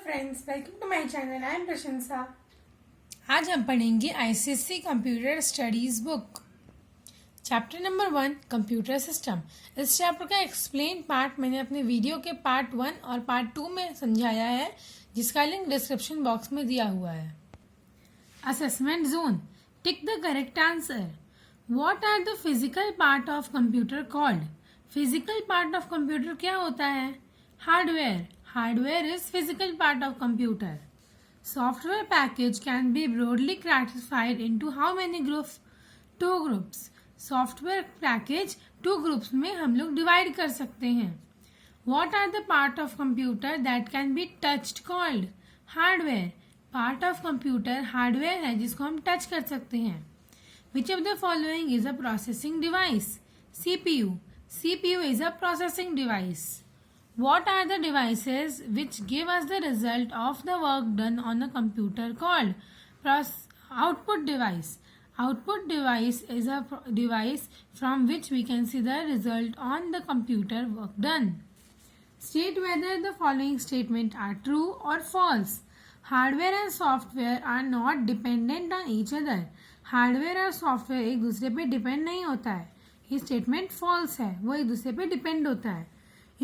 friends, welcome to my channel. I am प्रशंसा. आज हम पढ़ेंगे ICSE computer studies book chapter number 1 computer system. इस चैप्टर का एक्सप्लेन पार्ट मैंने अपने वीडियो के पार्ट 1 और पार्ट 2 में समझाया है, जिसका लिंक डिस्क्रिप्शन बॉक्स में दिया हुआ है। Assessment zone, tick the correct answer. What are the physical part of computer called? Physical part of computer क्या होता है? Hardware. Hardware is physical part of computer. Software package can be broadly classified into how many groups? 2 groups. Software package 2 groups में हम लोग divide कर सकते हैं. What are the part of computer that can be touched called? Hardware. Part of computer hardware है जिसको हम touch कर सकते हैं. Which of the following is a processing device? CPU. CPU is a processing device. What are the devices which give us the result of the work done on a computer called? Output device. Output device is a device from which we can see the result on the computer work done. State whether the following statement are true or false. Hardware and software are not dependent on each other. Hardware और software एक दूसरे पे depend नहीं होता है. ये statement false है, वो एक दूसरे पे depend होता है.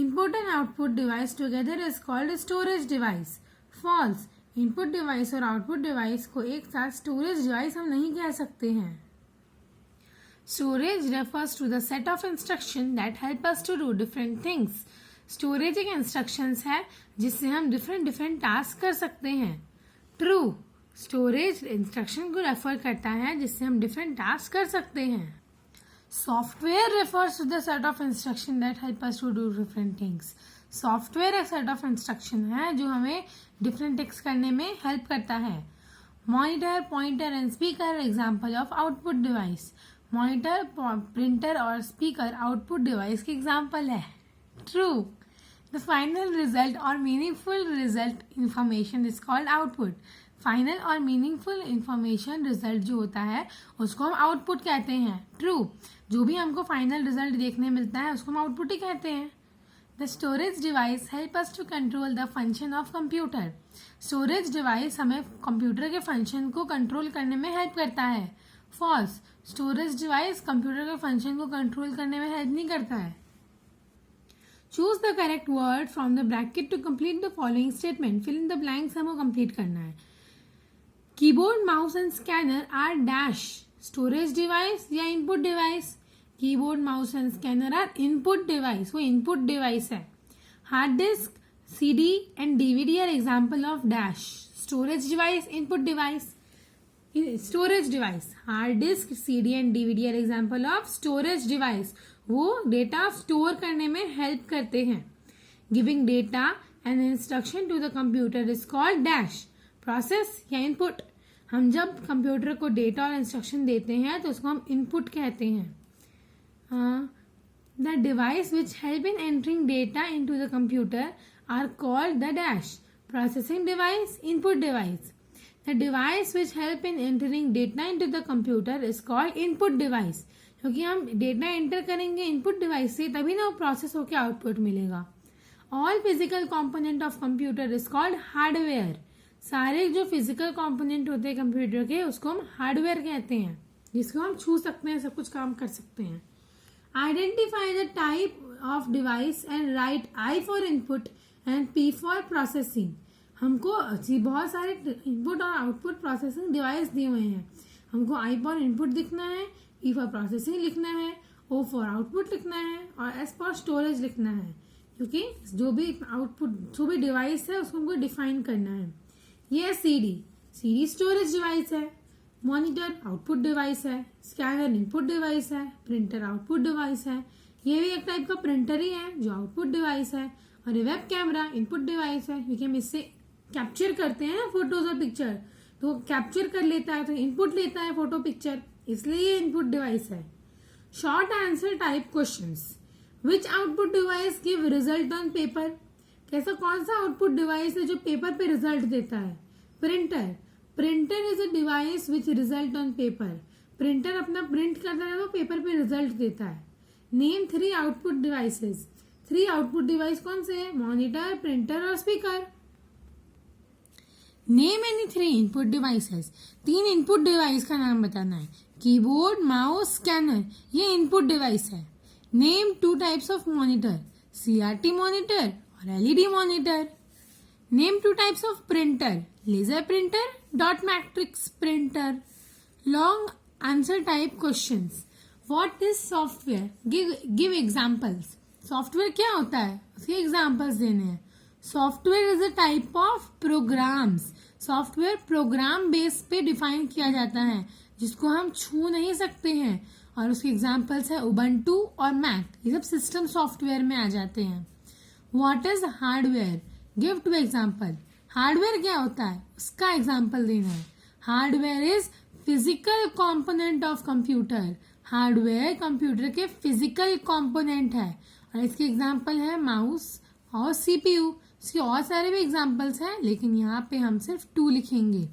Input and output device together is called storage device. False. Input device और output device को एक साथ storage device हम नहीं कह सकते हैं. Storage refers to the set of instructions that help us to do different things. Storage एक instructions है जिससे हम different task कर सकते हैं. True. Storage instruction को refer करता है जिससे हम different task कर सकते हैं. Software refers to the set of instruction that help us to do different things. Software एक set of instruction है जो हमें different things करने में help करता है. Monitor, pointer and speaker example of output device. Monitor, printer और speaker output device के example है. True. The final result or meaningful result information is called output. Final और मीनिंगफुल इंफॉर्मेशन रिजल्ट जो होता है उसको हम आउटपुट कहते हैं. ट्रू. जो भी हमको फाइनल रिजल्ट देखने मिलता है उसको हम आउटपुट ही कहते हैं. The storage device help us to control the function of computer. Storage device हमें कंप्यूटर के फंक्शन को कंट्रोल करने में हेल्प करता है. फॉल्स. स्टोरेज डिवाइस कंप्यूटर के फंक्शन को कंट्रोल करने में हेल्प नहीं करता है. Choose the correct word from the bracket to complete the following statement. Fill in the blanks हमको कंप्लीट करना है. Keyboard, mouse and scanner are dash storage device या input device. Keyboard, mouse and scanner are input device, वो input device है. Hard disk, CD and DVD are example of dash storage device, input device. Storage device, hard disk, CD and DVD are example of storage device, वो data store करने में help करते हैं. Giving data and instruction to the computer is called dash process या input. हम जब computer को data और इंस्ट्रक्शन देते हैं तो उसको हम इनपुट कहते हैं. The device which help in entering data into the computer are called the dash processing device, input device. The device which help in entering data into the computer is called input device. क्योंकि हम data enter करेंगे input device से तभी ना वो process होकर output मिलेगा. All physical component of computer is called hardware. सारे जो फिजिकल कंपोनेंट होते हैं कंप्यूटर के उसको हम हार्डवेयर कहते हैं, जिसको हम छू सकते हैं, सब कुछ काम कर सकते हैं. Identify the type of device and right I for input and P for processing. हमको बहुत सारे इनपुट और आउटपुट प्रोसेसिंग डिवाइस दिए हुए हैं. हमको आई फॉर इनपुट लिखना है, पी फॉर प्रोसेसिंग लिखना है, ओ फॉर आउटपुट लिखना है और एस फॉर स्टोरेज लिखना है. क्योंकि जो भी आउटपुट जो भी डिवाइस है उसको हमको डिफाइन करना है. ये सीडी स्टोरेज डिवाइस है. मॉनिटर आउटपुट डिवाइस है. स्कैनर इनपुट डिवाइस है. प्रिंटर आउटपुट डिवाइस है. ये भी एक टाइप का प्रिंटर ही है जो आउटपुट डिवाइस है. और ये वेब कैमरा इनपुट डिवाइस है क्योंकि हम इससे कैप्चर करते हैं फोटोज और पिक्चर, तो कैप्चर कर लेता है तो इनपुट लेता है फोटो पिक्चर, इसलिए ये इनपुट डिवाइस है. Short answer type questions. Which output device give result on paper. कैसा कौन सा आउटपुट डिवाइस है जो पेपर पे रिजल्ट देता है? Printer. Printer is a device which result on paper. Printer अपना प्रिंट करता है वो पेपर पे रिजल्ट देता है. Name 3 output devices. 3 output device कौन से है? मॉनिटर, प्रिंटर और speaker. Name any 3 input devices, 3 input device का नाम बताना है। कीबोर्ड, माउस, स्कैनर, ये इनपुट डिवाइस है। Name 2 types of monitor, CRT monitor और LED monitor. Name 2 types of printer, laser printer, dot matrix printer. Long answer type questions. What is software, give examples. Software क्या होता है, उसके examples देने हैं। Software is a type of programs. Software program base पे define किया जाता है जिसको हम छू नहीं सकते हैं, और उसके एग्जांपल्स है उबंटू और मैक, ये सब सिस्टम सॉफ्टवेयर में आ जाते हैं। What is hardware, give 2 example. Hardware क्या होता है, उसका एग्जांपल देना है। Hardware is physical component of computer. Hardware computer के फिजिकल कंपोनेंट है, और इसके एग्जांपल है माउस और CPU। इसके और सारे भी एग्जांपल्स हैं, लेकिन यहाँ पे हम सिर्फ 2 लिखेंगे।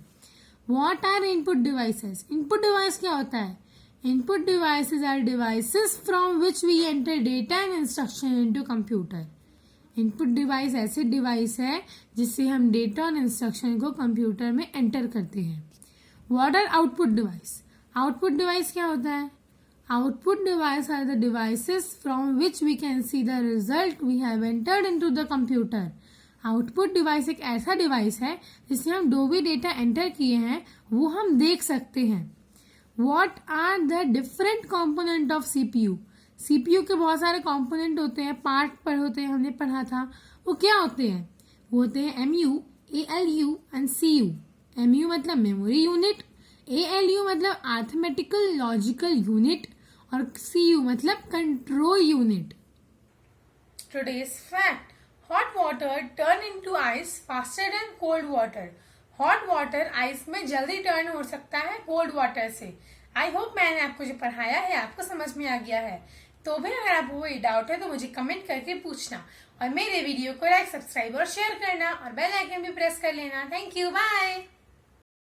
What are input devices, input device क्या होता है। Input devices are devices from which we enter data and instruction into computer. Input device ऐसे डिवाइस है जिससे हम डेटा और इंस्ट्रक्शन को कंप्यूटर में एंटर करते हैं। What are output device, output device क्या होता है। Output device are the devices from which we can see the result we have entered into the computer. Output device एक ऐसा डिवाइस है जिससे हम जो भी डेटा एंटर किए हैं वो हम देख सकते हैं। What are the different component of CPU? CPU के बहुत सारे component होते हैं, पार्ट पर होते हैं, हमने पढ़ा था। वो क्या होते हैं, वो होते हैं MU, ALU and CU। MU मतलब मेमोरी यूनिट, ALU मतलब अरिथमेटिकल लॉजिकल यूनिट, और CU मतलब control unit. Today's fact: hot water turn into ice faster than cold water. Hot water ice में जल्दी टर्न हो सकता है कोल्ड वाटर से। आई होप मैंने आपको जो पढ़ाया है आपको समझ में आ गया है। तो भी अगर आपको कोई डाउट है तो मुझे कमेंट करके पूछना, और मेरे वीडियो को लाइक, सब्सक्राइब और शेयर करना, और बेल आइकन भी प्रेस कर लेना। Thank you, bye.